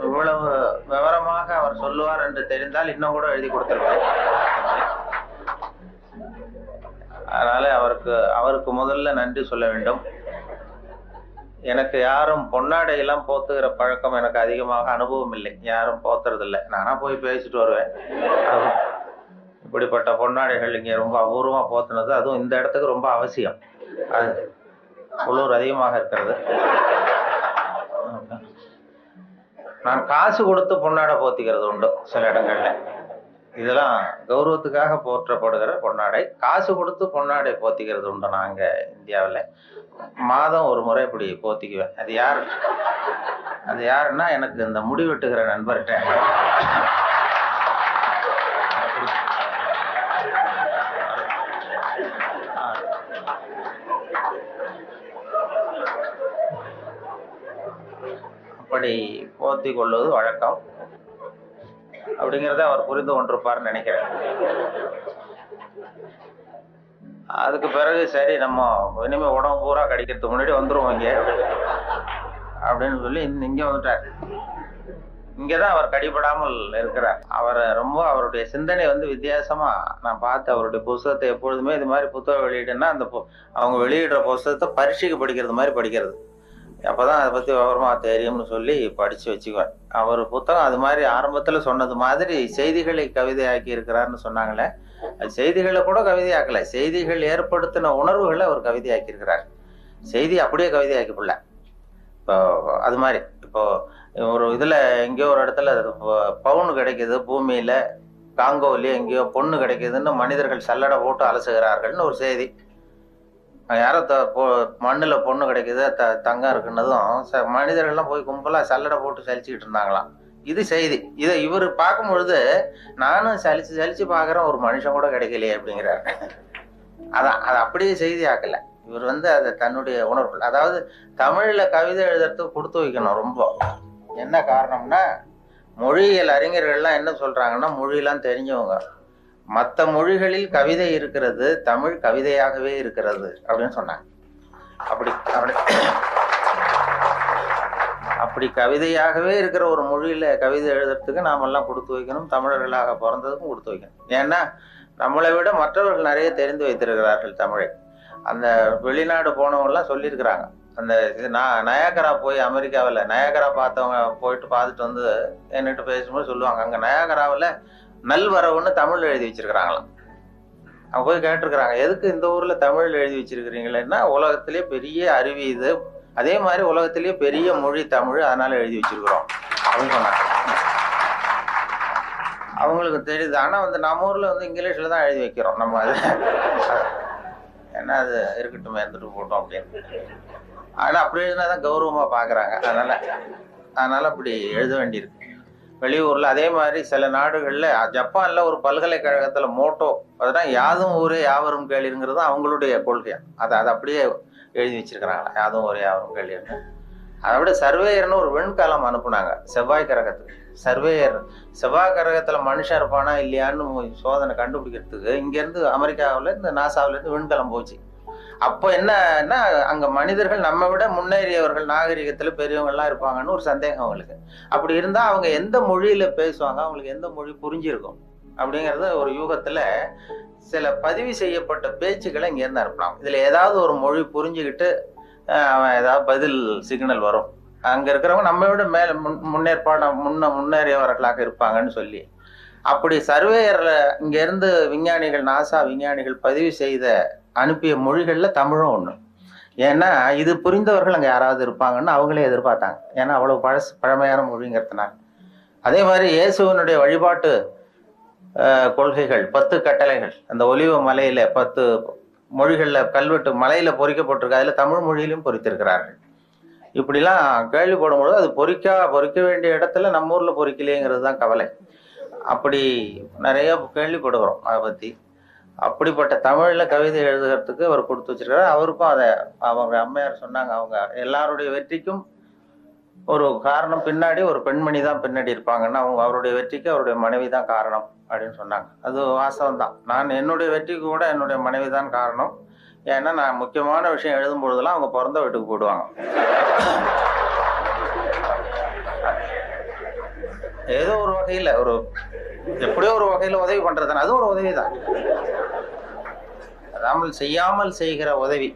இவ்வளவு விவரமாக அவர் சொல்லுவார் என்று தெரிந்தால் இன்னும் கூட எழுதி கொடுத்திருப்பேன். அதனால அவருக்கு முதல்ல நன்றி சொல்ல வேண்டும். எனக்கு யாரும் பொன்னாடையெல்லாம் போத்துகிற பழக்கம் எனக்கு அதிகமாக அனுபவம் இல்லை, யாரும் போத்துறதில்லை, நானா போய் பேசிட்டு வருவேன். இப்படிப்பட்ட பொன்னாடைகள் இங்கே ரொம்ப அபூர்வமாக போத்துனது, அதுவும் இந்த இடத்துக்கு ரொம்ப அவசியம். அது குளிர் அதிகமாக இருக்கிறது. நான் காசு கொடுத்து பொன்னாடை போத்திக்கிறது உண்டு சில இடங்கள்ல. இதெல்லாம் கௌரவத்துக்காக போற்றப்படுகிற பொன்னாடை. காசு கொடுத்து பொன்னாடை போத்திக்கிறது உண்டு நாங்க இந்தியாவில். மாதம் ஒரு முறை இப்படி போத்திக்குவேன். அது யாருன்னா எனக்கு இந்த முடி வெட்டுகிற நண்பர்கிட்ட அப்படி போத்தி கொள்வது வழக்கம். அப்படிங்கிறத அவர் புரிந்து கொண்டிருப்பார்னு நினைக்கிறேன். அதுக்கு பிறகு சரி நம்ம இனிமே உடம்பு பூரா கடிக்கிறதுக்கு முன்னாடி வந்துருவோம் இங்கே அப்படின்னு சொல்லி இங்கே வந்துட்டார். இங்கேதான் அவர் கடிபடாமல் இருக்கிறார். அவருடைய சிந்தனை வந்து வித்தியாசமா நான் பார்த்து அவருடைய புஸ்தகத்தை எப்பொழுதுமே இது மாதிரி புத்தகம் வெளியிடுன்னா அந்த அவங்க வெளியிடுற புஸ்தகத்தை பரீட்சைக்கு படிக்கிறது மாதிரி படிக்கிறது. அப்போதான் அதை பற்றி விவரமா தெரியும்னு சொல்லி படித்து வச்சுக்குவேன். அவர் புத்தகம் அது மாதிரி ஆரம்பத்தில் சொன்னது மாதிரி செய்திகளை கவிதையாக்கி இருக்கிறாருன்னு சொன்னாங்களே, அது செய்திகளை கூட கவிதையாக்கலை, செய்திகள் ஏற்படுத்தின உணர்வுகளை அவர் கவிதையாக்கி இருக்கிறார். செய்தி அப்படியே கவிதையாக்கிப்புள்ள. இப்போ அது மாதிரி இப்போ ஒரு இதில் எங்கேயோ ஒரு இடத்துல பவுன் கிடைக்கிது, பூமியில் காங்கோவிலேயே எங்கேயோ பொண்ணு கிடைக்கிதுன்னு மனிதர்கள் சல்லடை போட்டு அலசுகிறார்கள்னு ஒரு செய்தி. யாரோ மண்ணில் பொண்ணு கிடைக்குது, தங்கம் இருக்குன்னதும் மனிதர்கள்லாம் போய் கும்பலாக சல்லடை போட்டு சலிச்சுக்கிட்டு இருந்தாங்களாம். இது செய்தி. இதை இவர் பார்க்கும் பொழுது நானும் சலிச்சு பார்க்குறேன், ஒரு மனுஷன் கூட கிடைக்கலையே அப்படிங்கிறார். அதான் அது அப்படியே செய்தி ஆக்கல. இவர் வந்து அதை தன்னுடைய உணர்வு, அதாவது தமிழில் கவிதை எழுதுறதுக்கு கொடுத்து வைக்கணும் ரொம்ப. என்ன காரணம்னா மொழியியல் அறிஞர்கள்லாம் என்ன சொல்றாங்கன்னா, மொழியெல்லாம் தெரிஞ்சவங்க, மற்ற மொழிகளில் கவிதை இருக்கிறது, தமிழ் கவிதையாகவே இருக்கிறது அப்படின்னு சொன்னாங்க. அப்படி கவிதையாகவே இருக்கிற ஒரு மொழியில கவிதை எழுதுறதுக்கு நாமெல்லாம் கொடுத்து வைக்கணும். தமிழர்களாக பிறந்ததுக்கும் கொடுத்து வைக்கணும். ஏன்னா நம்மளை விட மற்றவர்கள் நிறைய தெரிந்து வைத்திருக்கிறார்கள் தமிழை. அந்த வெளிநாடு போனவங்கலாம் சொல்லியிருக்கிறாங்க, அந்த இது நான் நயாகரா போய் அமெரிக்காவில் நயாகரா பார்த்தவங்க போயிட்டு பார்த்துட்டு வந்து என்கிட்ட பேசும்போது சொல்லுவாங்க, அங்கே நயாகராவில் நல்வரவுன்னு தமிழ் எழுதி வச்சிருக்கிறாங்களாம். அவங்க போய் கேட்டிருக்கிறாங்க, எதுக்கு இந்த ஊரில் தமிழ் எழுதி வச்சிருக்கிறீங்களேன்னா, உலகத்திலே பெரிய அருவி இது, அதே மாதிரி உலகத்திலேயே பெரிய மொழி தமிழ், அதனால எழுதி வச்சிருக்கிறோம் அப்படின்னு சொன்னாங்க. அவங்களுக்கு தெரியுது. ஆனால் வந்து நம்ம ஊரில் வந்து இங்கிலீஷில் தான் எழுதி வைக்கிறோம் நம்ம. அது ஏன்னா அது இருக்கட்டும், இருந்துட்டு போட்டோம் அப்படின்னு. ஆனால் அப்படி எழுதினா தான் கௌரவமாக பார்க்குறாங்க. அதனால் அப்படி எழுத வேண்டியிருக்கு வெளியூரில். அதே மாதிரி சில நாடுகளில், ஜப்பானில் ஒரு பல்கலைக்கழகத்தில் மோட்டோ அதுதான் யாதும் ஊரே யாவரும் கேளிருங்கிறது அவங்களுடைய கொள்கை. அதை அப்படியே எழுதி வச்சிருக்கிறாங்களா, யாதும் ஊரே யாவரும் கேளிருங்க. அதை விட சர்வேயர்னு ஒரு விண்கலம் அனுப்புனாங்க செவ்வாய் கிரகத்துக்கு. சர்வேயர் செவ்வாய் கிரகத்தில் மனுஷன் இருப்பானா இல்லையான்னு சோதனை கண்டுபிடிக்கிறதுக்கு இங்கேருந்து அமெரிக்காவில் இந்த நாசாவிலேருந்து விண்கலம் போச்சு. அப்போ என்னன்னா, அங்கே மனிதர்கள் நம்ம விட முன்னேறியவர்கள், நாகரிகத்தில் பெரியவங்கள்லாம் இருப்பாங்கன்னு ஒரு சந்தேகம் அவங்களுக்கு. அப்படி இருந்தால் அவங்க எந்த மொழியில் பேசுவாங்க, அவங்களுக்கு எந்த மொழி புரிஞ்சிருக்கும் அப்படிங்கிறது ஒரு யூகத்தில் சில பதிவு செய்யப்பட்ட பேச்சுக்களை இங்கேருந்து அனுப்பலாம். இதில் ஏதாவது ஒரு மொழி புரிஞ்சுக்கிட்டு அவன் ஏதாவது பதில் சிக்னல் வரும், அங்கே இருக்கிறவங்க நம்ம விட மேலே முன்னேறியவர்களாக இருப்பாங்கன்னு சொல்லி. அப்படி சர்வேயரில் இங்கேருந்து விஞ்ஞானிகள், நாசா விஞ்ஞானிகள் பதிவு செய்த அனுப்பிய மொழிகளில் தமிழும் ஒன்று. ஏன்னா இது புரிந்தவர்கள் அங்கே யாராவது இருப்பாங்கன்னு அவங்களே எதிர்பார்த்தாங்க. ஏன்னா அவ்வளோ பழமையான மொழிங்கிறதுனால. அதே மாதிரி இயேசுவனுடைய வழிபாட்டு கொள்கைகள் 10 கட்டளைகள் அந்த ஒலிவ மலையில் 10 மொழிகளில் கல்வெட்டு மலையில் பொறிக்கப்பட்டிருக்கு. அதில் தமிழ் மொழியிலும் பொறித்திருக்கிறார்கள். இப்படிலாம் கேள்விப்படும்பொழுது அது பொறிக்க வேண்டிய இடத்துல நம்ம ஊரில் பொறிக்கலையேங்கிறது தான் கவலை. அப்படி நிறைய கேள்விப்படுகிறோம் அதை பற்றி. அப்படிப்பட்ட தமிழில் கவிதை எழுதுகிறதுக்கு அவர் கொடுத்து வச்சிருக்காரு. அவருக்கும் அதை அவங்க அம்மையார் சொன்னாங்க, அவங்க எல்லாருடைய வெற்றிக்கும் ஒரு காரணம் பின்னாடி ஒரு பெண்மணி தான் பின்னாடி இருப்பாங்கன்னா, அவங்க அவருடைய வெற்றிக்கு அவருடைய மனைவி தான் காரணம் அப்படின்னு சொன்னாங்க. அது வாஸ்தவம் தான். நான் என்னுடைய வெற்றிக்கு கூட என்னுடைய மனைவி தான் காரணம். ஏன்னா நான் முக்கியமான விஷயம் எழுதும் பொழுதெல்லாம் அவங்க பிறந்த வீட்டுக்கு போயிடுவாங்க. ஏதோ ஒரு வகையில் எப்படியோ ஒரு வகையில் உதவி பண்றதுதானே, அதுவும் ஒரு உதவி தான். அதாமல் செய்யாமல் செய்கிற உதவி.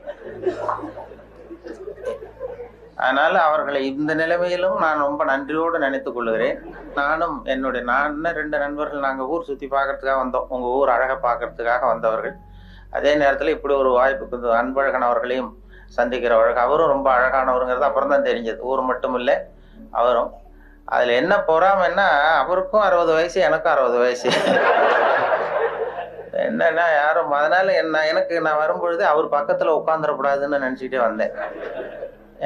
அதனால அவர்களை இந்த நிலைமையிலும் நான் ரொம்ப நன்றியோடு நினைத்துக் கொள்கிறேன். நான் 2 நண்பர்கள் நாங்கள் ஊர் சுற்றி பார்க்கறதுக்காக வந்தோம். உங்கள் ஊர் அழகை பார்க்கறதுக்காக வந்தவர்கள். அதே நேரத்தில் இப்படி ஒரு வாய்ப்புக்கு அன்பழகன் அவர்களையும் சந்திக்கிற வழக்கு. அவரும் ரொம்ப அழகானவருங்கிறது அப்புறம் தான் தெரிஞ்சது. ஊர் மட்டும் இல்லை, அவரும். அதில் என்ன பொறாமைன்னா, அவருக்கும் 60 வயசு, எனக்கும் 60 வயசு. என்னன்னா யாரும் அதனால நான் வரும்பொழுது அவர் பக்கத்தில் உட்காந்துடக்கூடாதுன்னு நினச்சிக்கிட்டே வந்தேன்.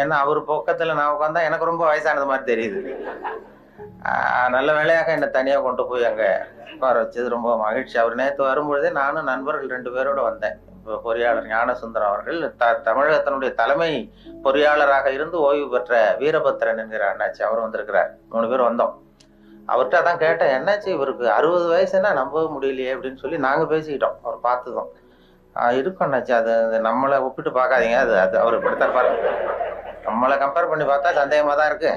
ஏன்னா அவர் பக்கத்தில் நான் உட்காந்தா எனக்கு ரொம்ப வயசானது மாதிரி தெரியுது. நல்ல வேலையாக என்னை தனியாக கொண்டு போய் அங்கே உட்கார வச்சது ரொம்ப மகிழ்ச்சி. அவர் நேற்று வரும்பொழுதே நானும் நண்பர்கள் 2 பேரோடு வந்தேன். இப்போ பொறியாளர் ஞானசுந்தரம் அவர்கள், தமிழகத்தினுடைய தலைமை பொறியாளராக இருந்து ஓய்வு பெற்ற வீரபத்திரன் என்கிற அண்ணாச்சி, அவர் வந்திருக்கிறார். 3 பேர் வந்தோம். அவர்கிட்ட அதான் கேட்டேன், என்னாச்சு இவருக்கு 60 வயசுன்னா நம்பவே முடியலையே அப்படின்னு சொல்லி நாங்கள் பேசிக்கிட்டோம். அவர் பார்த்ததும் இருக்கும் அண்ணாச்சி, அது நம்மளை ஒப்பிட்டு பார்க்காதீங்க, அது அவர் இப்படித்தான் பாருங்க, நம்மளை கம்பேர் பண்ணி பார்த்தா சந்தேகமாக தான் இருக்கு,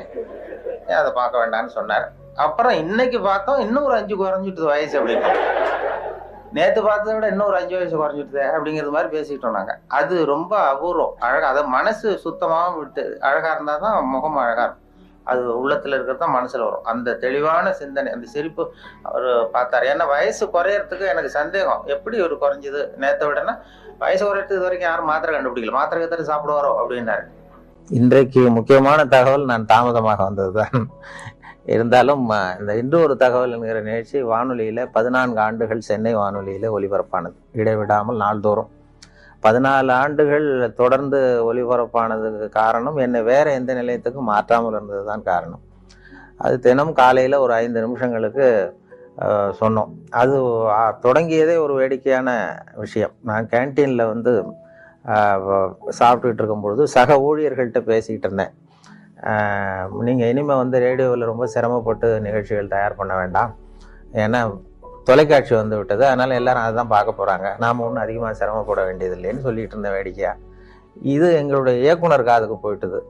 ஏன் அதை பார்க்க வேண்டாம்னு சொன்னார். அப்புறம் இன்னைக்கு பார்த்தோம், இன்னும் ஒரு 5 குறைஞ்சிட்டு வயசு அப்படின்னு. நேற்று பார்த்ததை விட இன்னும் ஒரு 5 வயசு குறைஞ்சிட்டுது அப்படிங்கிறது மாதிரி பேசிக்கிட்டோம் நாங்கள். அது ரொம்ப அபூர்வம், அழகா. அதை மனசு சுத்தமாக விட்டு அழகா இருந்தால் தான் முகம் அழகா இருக்கும். அது உள்ளத்தில் இருக்கிறது தான் மனசில் வரும். அந்த தெளிவான சிந்தனை, அந்த சிரிப்பு அவர் பார்த்தார். ஏன்னா வயசு குறையறதுக்கு எனக்கு சந்தேகம், எப்படி ஒரு குறைஞ்சிது நேற்றை விடனா, வயசு குறையறதுக்கு இது வரைக்கும் யாரும் மாத்திரை கண்டுபிடிக்கல, மாத்திரை கத்திரி சாப்பிடுவாரோ அப்படின்னாரு. இன்றைக்கு முக்கியமான தகவல் நான் தாமதமாக வந்தது தான். இருந்தாலும் இந்த இன்று ஒரு தகவல் என்கிற நிகழ்ச்சி வானொலியில் 14 ஆண்டுகள் சென்னை வானொலியில் ஒலிபரப்பானது, இடைவிடாமல் நாள்தோறும் 14 ஆண்டுகள் தொடர்ந்து ஒலிபரப்பானதுக்கு காரணம் என்னை வேற எந்த நிலையத்துக்கும் மாற்றாமல் இருந்தது தான் காரணம். அது தினம் காலையில் ஒரு 5 நிமிஷங்களுக்கு சொன்னோம். அது தொடங்கியதே ஒரு வேடிக்கையான விஷயம். நான் கேன்டீனில் வந்து சாப்பிட்டுக்கிட்டு இருக்கும்பொழுது சக ஊழியர்கள்ட்ட பேசிக்கிட்டு இருந்தேன். நீங்கள் இனிமேல் வந்து ரேடியோவில் ரொம்ப சிரமப்பட்டு நிகழ்ச்சிகள் தயார் பண்ண வேண்டாம், ஏன்னா தொலைக்காட்சி வந்து விட்டது, அதனால் எல்லாரும் அதை தான் பார்க்க போகிறாங்க, நாம் ஒன்றும் அதிகமாக சிரமப்பட வேண்டியதில்லைன்னு சொல்லிகிட்டு இருந்த வேடிக்கையாக. இது எங்களுடைய இயக்குனர் காதுக்கு போயிட்டுது.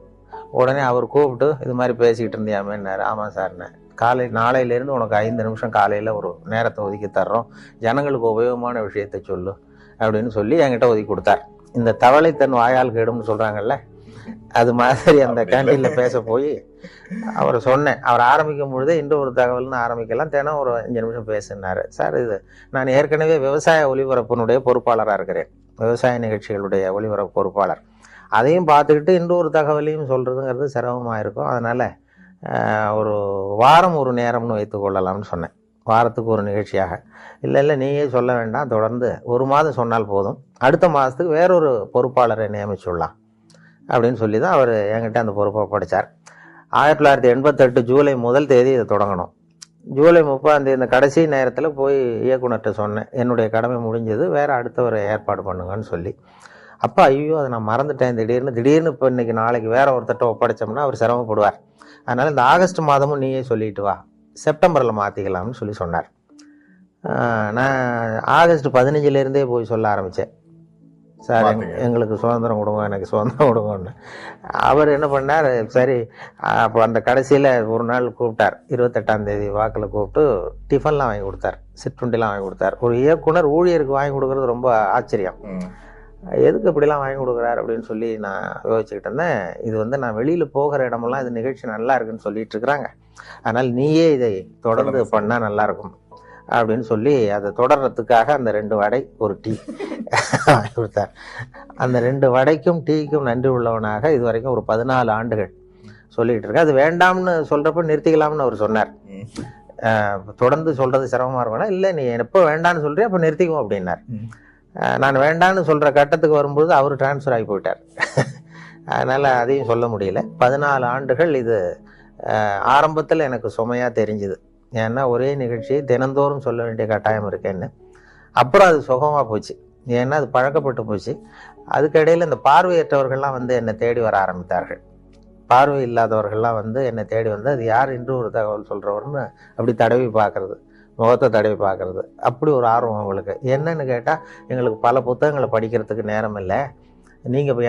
உடனே அவர் கூப்பிட்டு இது மாதிரி பேசிக்கிட்டு இருந்தியாமேன்னாரு. ஆமாம் சார்ண்ணே, நாளையிலேருந்து உனக்கு 5 நிமிஷம் காலையில் ஒரு நேரத்தை ஒதுக்கி தர்றோம், ஜனங்களுக்கு உபயோகமான விஷயத்தை சொல்லு அப்படின்னு சொல்லி என்கிட்ட ஒதுக்கி கொடுத்தார். இந்த தவளை தன் வாயால் கேடும்னு சொல்கிறாங்கல்ல, அது மாதிரி அந்த கேண்டீனில் பேச போய் அவர் சொன்னேன். அவர் ஆரம்பிக்கும் பொழுதே இன்று ஒரு தகவல்னு ஆரம்பிக்கலாம், தினம் ஒரு 5 நிமிஷம் பேசினார். சார், இது நான் ஏற்கனவே விவசாய ஒலிபரப்பினுடைய பொறுப்பாளராக இருக்கிறேன், விவசாய நிகழ்ச்சிகளுடைய ஒலிபரப்பு பொறுப்பாளர். அதையும் பார்த்துக்கிட்டு இன்று ஒரு தகவலையும் சொல்கிறதுங்கிறது சிரமமாக இருக்கும். அதனால் ஒரு வாரம் ஒரு நேரம்னு வைத்துக்கொள்ளலாம்னு சொன்னேன், வாரத்துக்கு ஒரு நிகழ்ச்சியாக. இல்லை நீயே சொல்ல வேண்டாம், தொடர்ந்து 1 மாதம் சொன்னால் போதும், அடுத்த மாதத்துக்கு வேறொரு பொறுப்பாளரை நியமிச்சுடலாம் அப்படின்னு சொல்லி தான் அவர் என்கிட்ட அந்த பொறுப்பை படித்தார். 1988 ஜூலை 1 தேதி இதை தொடங்கணும். ஜூலை 30 இந்த கடைசி நேரத்தில் போய் இயக்குனர்கிட்ட சொன்னேன், என்னுடைய கடமை முடிஞ்சது, வேறு அடுத்தவரை ஏற்பாடு பண்ணுங்கன்னு சொல்லி. அப்போ ஐயோ அதை நான் மறந்துட்டேன், திடீர்னு இப்போ இன்றைக்கி நாளைக்கு வேற ஒருத்தட்ட ஒப்படைச்சோம்னா அவர் சிரமப்படுவார், அதனால் இந்த ஆகஸ்ட் மாதமும் நீயே சொல்லிட்டு வா, செப்டம்பரில் மாற்றிக்கலாம்னு சொல்லி சொன்னார். நான் ஆகஸ்ட் 15 போய் சொல்ல ஆரம்பித்தேன், சார் எங்களுக்கு சுதந்திரம் கொடுங்க, எனக்கு சுதந்திரம் கொடுங்கன்னு. அவர் என்ன பண்ணார், சரி. அப்போ அந்த கடைசியில் ஒரு நாள் கூப்பிட்டார், 28ஆம் தேதி வாக்கில் கூப்பிட்டு டிஃபன்லாம் வாங்கி கொடுத்தார், சிற்றுண்டிலாம் வாங்கி கொடுத்தார். ஒரு இயக்குனர் ஊழியருக்கு வாங்கி கொடுக்குறது ரொம்ப ஆச்சரியம். எதுக்கு இப்படிலாம் வாங்கி கொடுக்குறாரு அப்படின்னு சொல்லி நான் யோசிச்சுக்கிட்டு இருந்தேன். இது வந்து நான் வெளியில் போகிற இடமெல்லாம் இது நிகழ்ச்சி நல்லா இருக்குன்னு சொல்லிட்டு இருக்கிறாங்க, அதனால் நீயே இதை தொடர்ந்து பண்ணால் நல்லாயிருக்கும் அப்படின்னு சொல்லி அதை தொடர்றதுக்காக அந்த 2 வடை ஒரு டீ வாங்கி கொடுத்தார். அந்த 2 வடைக்கும் டீக்கும் நன்றி உள்ளவனாக இது வரைக்கும் ஒரு 14 ஆண்டுகள் சொல்லிகிட்டு இருக்கேன். அது வேண்டாம்னு சொல்கிறப்ப நிறுத்திக்கலாம்னு அவர் சொன்னார். தொடர்ந்து சொல்கிறது சிரமமாக இருக்கும்னா, இல்லை நீ எப்போ வேண்டான்னு சொல்கிறியோ அப்போ நிறுத்திக்குவோம் அப்படின்னார். நான் வேண்டான்னு சொல்கிற கட்டத்துக்கு வரும்போது அவர் டிரான்ஸ்ஃபர் ஆகி போயிட்டார். அதனால் அதையும் சொல்ல முடியல. 14 ஆண்டுகள் இது ஆரம்பத்தில் எனக்கு சுமையாக தெரிஞ்சுது, ஏன்னா ஒரே நிகழ்ச்சியை தினந்தோறும் சொல்ல வேண்டிய கட்டாயம் இருக்கேன்னு. அப்புறம் அது சுகமாக போச்சு, ஏன்னா அது பழக்கப்பட்டு போச்சு. அதுக்கிடையில் இந்த பார்வையற்றவர்கள்லாம் வந்து என்னை தேடி வர ஆரம்பித்தார்கள். பார்வை இல்லாதவர்கள்லாம் வந்து என்னை தேடி வந்து அது யார் இன்று ஒரு தகவல் சொல்கிறவர்னு அப்படி தடவி பார்க்குறது, முகத்தை தடவி பார்க்குறது, அப்படி ஒரு ஆர்வம் அவங்களுக்கு. என்னன்னு கேட்டால், எங்களுக்கு பல புத்தகங்களை படிக்கிறதுக்கு நேரம் இல்லை, நீங்கள் இப்போ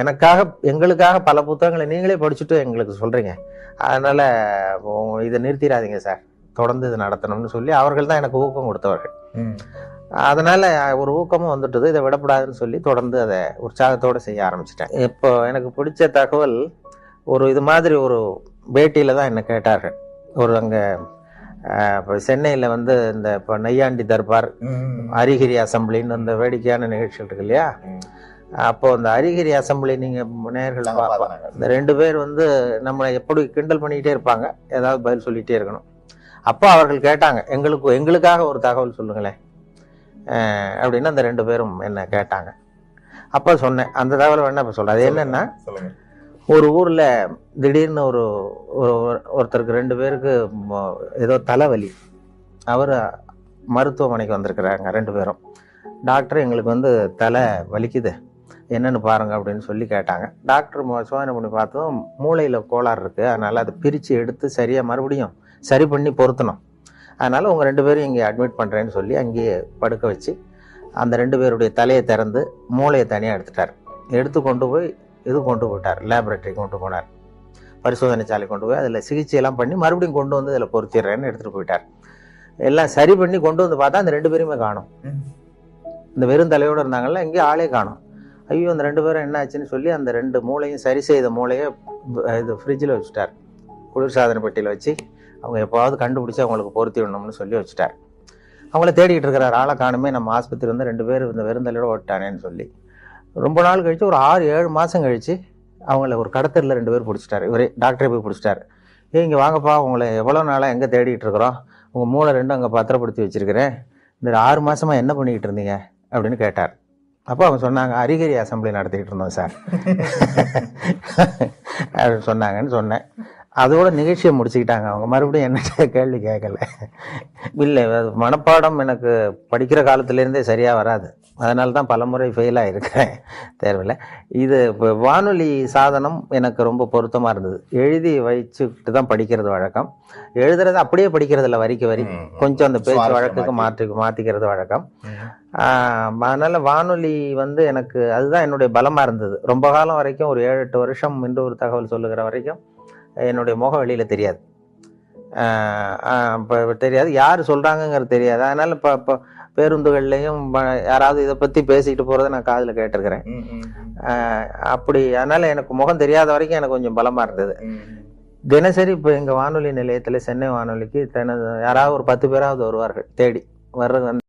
எங்களுக்காக பல புத்தகங்களை நீங்களே படிச்சுட்டு எங்களுக்கு சொல்கிறீங்க, அதனால் இதை நிறுத்திடாதீங்க சார், தொடர்ந்து இது நடத்தணும்னு சொல்லி அவர்கள் தான் எனக்கு ஊக்கம் கொடுத்தவர்கள். அதனால் ஒரு ஊக்கமும் வந்துட்டுது, இதை விடக்கூடாதுன்னு சொல்லி தொடர்ந்து அதை உற்சாகத்தோடு செய்ய ஆரம்பிச்சிட்டேன். இப்போ எனக்கு பிடிச்ச தகவல், ஒரு இது மாதிரி ஒரு பேட்டியில் தான் என்னை கேட்டார்கள். ஒரு அங்கே இப்போ சென்னையில் வந்து இந்த இப்போ நையாண்டி தர்பார், அரிகிரி அசம்பிளின்னு இந்த வேடிக்கையான நிகழ்ச்சிகள் இருக்கு இல்லையா, அப்போது அந்த அரிகிரி அசம்பிளி நீங்கள் நேயர்கள் இந்த 2 பேர் வந்து நம்மளை எப்படி கிண்டல் பண்ணிக்கிட்டே இருப்பாங்க, ஏதாவது பதில் சொல்லிகிட்டே இருக்கணும். அப்போ அவர்கள் கேட்டாங்க, எங்களுக்காக ஒரு தகவல் சொல்லுங்களேன் அப்படின்னு அந்த 2 பேரும் என்ன கேட்டாங்க. அப்போ சொன்னேன், அந்த தகவல் வேணா இப்போ சொல்கிறேன். அது என்னென்னா, ஒரு ஊரில் திடீர்னு ஒருத்தருக்கு 2 பேருக்கு ஏதோ தலைவலி, அவர் மருத்துவமனைக்கு வந்திருக்கிறாங்க 2 பேரும். டாக்டர், எங்களுக்கு வந்து தலை வலிக்குது, என்னென்னு பாருங்கள் அப்படின்னு சொல்லி கேட்டாங்க. டாக்டர் சோதனை பண்ணி பார்த்ததும் மூளையில் கோளாறு இருக்குது, அதனால் அதை பிரித்து எடுத்து சரியாக மறுபடியும் சரி பண்ணி பொருத்தணும், அதனால் உங்கள் 2 பேரும் இங்கே அட்மிட் பண்ணுறேன்னு சொல்லி அங்கேயே படுக்க வச்சு அந்த 2 பேருடைய தலையை திறந்து மூளையை தனியாக எடுத்து கொண்டு போய் கொண்டு போயிட்டார், லேபரேட்டரி கொண்டு போனார், பரிசோதனை சாலை கொண்டு போய் அதில் சிகிச்சையெல்லாம் பண்ணி மறுபடியும் கொண்டு வந்து இதில் பொருத்திடுறேன்னு எடுத்துகிட்டு போயிட்டார். எல்லாம் சரி பண்ணி கொண்டு வந்து பார்த்தா அந்த 2 பேருமே காணும். இந்த வெறும் தலையோடு இருந்தாங்கல்ல, எங்கேயும் ஆளே காணும். ஐயோ, அந்த 2 பேரும் என்ன ஆச்சுன்னு சொல்லி அந்த 2 மூளையும் சரி செய்த மூளையை இது ஃப்ரிட்ஜில் வச்சுட்டார், குளிர்சாதன பெட்டியில் வச்சு அவங்க எப்போவாவது கண்டுபிடிச்சி அவங்களுக்கு பொருத்தி விடணும்னு சொல்லி வச்சுட்டார். அவங்கள தேடிக்கிட்டு இருக்கிறார், ஆளை காணுமே, நம்ம ஆஸ்பத்திரி வந்து 2 பேர் இந்த வெறும் தலையோடு ஓட்டானேன்னு சொல்லி. ரொம்ப நாள் கழித்து, ஒரு 6-7 மாதம் கழித்து அவங்கள ஒரு கடத்தரில் 2 பேர் பிடிச்சிட்டாரு. இவரே டாக்டரே போய் பிடிச்சிட்டாரு. இங்கே வாங்கப்பா, உங்களை எவ்வளோ நாளாக எங்கே தேடிட்டு இருக்கிறோம், உங்கள் மூளை 2 அங்கே பத்திரப்படுத்தி வச்சுருக்கிறேன், இந்த 6 மாதமாக என்ன பண்ணிக்கிட்டு இருந்தீங்க அப்படின்னு கேட்டார். அப்போ அவங்க சொன்னாங்க, அரிகிரி அசம்பிளி நடத்திக்கிட்டு இருந்தோம் சார் அப்படின்னு சொன்னாங்கன்னு சொன்னேன். அதோட நிகழ்ச்சியை முடிச்சுக்கிட்டாங்க அவங்க. மறுபடியும் என்ன கேள்வி கேட்கல. இல்லை, மனப்பாடம் எனக்கு படிக்கிற காலத்துலேருந்தே சரியாக வராது, அதனால தான் பலமுறை ஃபெயிலாக இருக்கிறேன் தேர்வில். இது இப்போ வானொலி சாதனம் எனக்கு ரொம்ப பொருத்தமாக இருந்தது. எழுதி வச்சுக்கிட்டு தான் படிக்கிறது வழக்கம். எழுதுறது அப்படியே படிக்கிறது இல்லை, வரிக்கு வரி, கொஞ்சம் அந்த பேச்சு வழக்குக்கு மாற்றிக்கிறது வழக்கம். அதனால் வானொலி வந்து எனக்கு அதுதான் என்னுடைய பலமாக இருந்தது. ரொம்ப காலம் வரைக்கும், ஒரு 7-8 வருஷம் இன்று ஒரு தகவல் சொல்லுகிற வரைக்கும் என்னுடைய முகம் வெளியில் தெரியாது, இப்போ தெரியாது, யார் சொல்கிறாங்கங்கிறது தெரியாது. அதனால் இப்போ பேருந்துகள்லையும் யாராவது இதை பற்றி பேசிக்கிட்டு போகிறத நான் காதில் கேட்டிருக்கிறேன். அப்படி அதனால எனக்கு முகம் தெரியாத வரைக்கும் எனக்கு கொஞ்சம் பலமா இருந்தது. தினசரி இப்போ எங்க வானொலி நிலையத்துல சென்னை வானொலிக்கு யாராவது ஒரு 10 பேராவது வருவார்கள் தேடி வர்றது